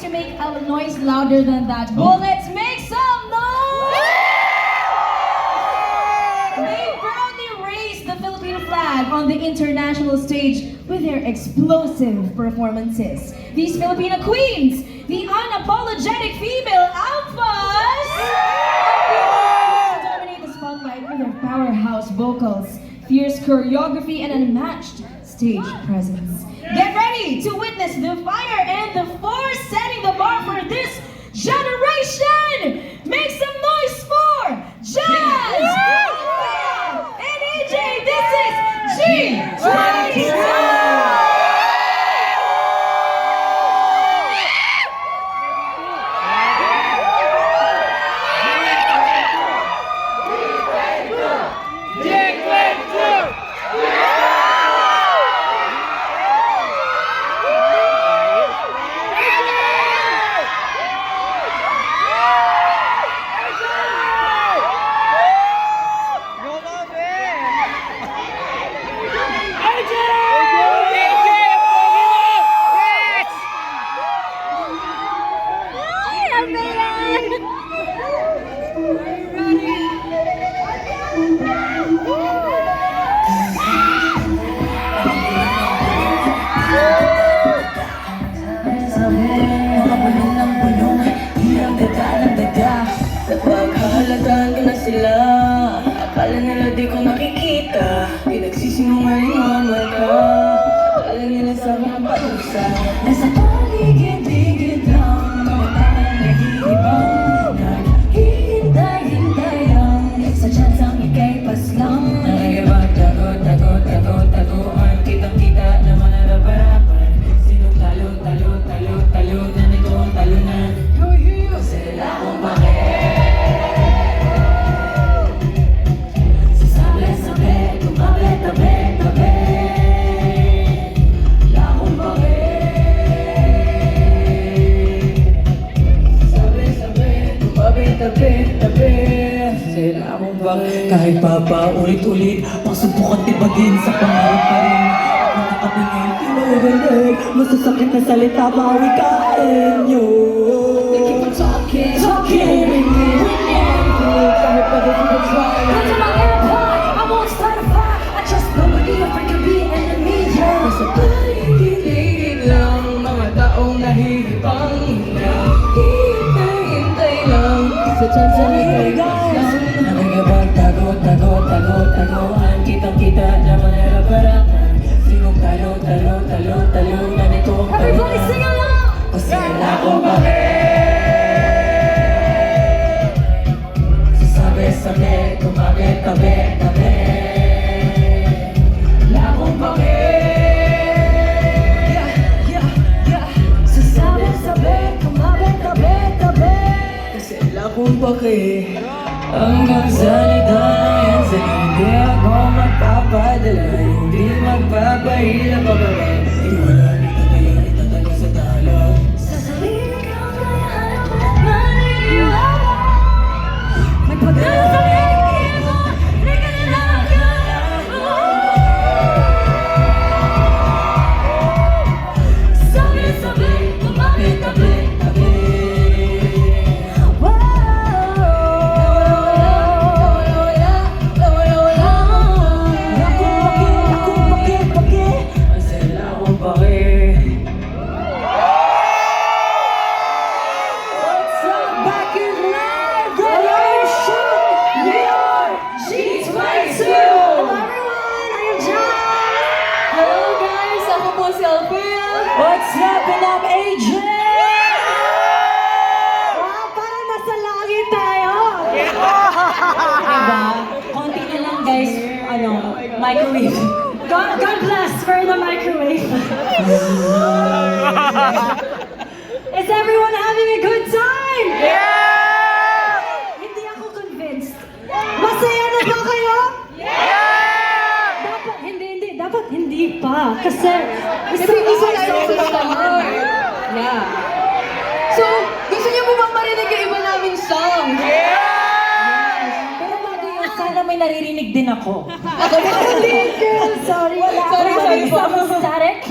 to make a noise louder than that. Bullets, make some noise! They proudly raised the Filipino flag on the international stage with their explosive performances. These Filipino queens, the unapologetic female alphas, dominate the spotlight with their powerhouse vocals, fierce choreography, and unmatched stage presence. Get ready to witness the fire and the force setting the bar for this generation! Make some noise for Jazz! And AJ, this is G22! Napaghahalatan ko na sila. Akala nila di ko nakikita. Pinagsisinungaling mga mata. Akala nila sa mga parusa. Nasa paligid-ligid lang mga taong naghihibang. Naghihintay-hintay lang sa tsansang ika'y paslang. Nakikipag tago-tago-tago-tagoan. Kitang-kita na manaraparapan. Sinong talo-talo-talo-talo na nito ang talunan. Sila akong bakit. Sila akong bakit. Kahit paulit-ulit pagsubukan tibagin sa pangarap pa rin. Mga kapingin, tinawagalig. Masasakit na salita, bawi kain They keep on talking, ringing, kahit pa doon ko try. Come to my airport, I won't start a fight. I just know what you afraid to be enemy, yeah. Nasa paligid-ligid lang mga taong nahihibang. Hintay-hintay lang sa tsansang ika'y paslang. Nakikipag tago-tago-tago-tagoan. Kitang-kita na manaraparapan. Sinong talo-talo-talo-talo na nito ang Everybody sing along! Sila akong bakit. Sasabi-sabi, tumabi-tabi-tabi. Sila akong bakit. Sasabi-sabi, tumabi-tabi-tabi. Sila akong bakit. Hanggang sa lidayan, sa hindi ako magpapadala. Hindi magpapahila pa ba? Wala nito kayo itatalo sa talo. Sa sarili kang mayahanap at maniwala. May pagdala sa pinigil mo, hindi ka nila akala mo. Sabi-sabi, tumabi-tabi-tabi. Sila akong bakit. What's up, back in live graduation? We are G22! Hello everyone, I am John! Hello guys, ako po si Alfrea. What's up, and I'm AJ? Wow, parang nasa langit tayo! Diba? Konti na lang guys, microwave. God bless for the microwave. Is everyone having a good time? Yeah! Hindi ako convinced. Masaya na ba kayo? Yeah! Dapat hindi pa. Kasi Kasi isa tayo sa summer. Yeah. So, gusto niyo po bang marinig yung iba naming song? Pero bago yun, sana may naririnig din ako. Sorry. Wala. Sorry po. Some static.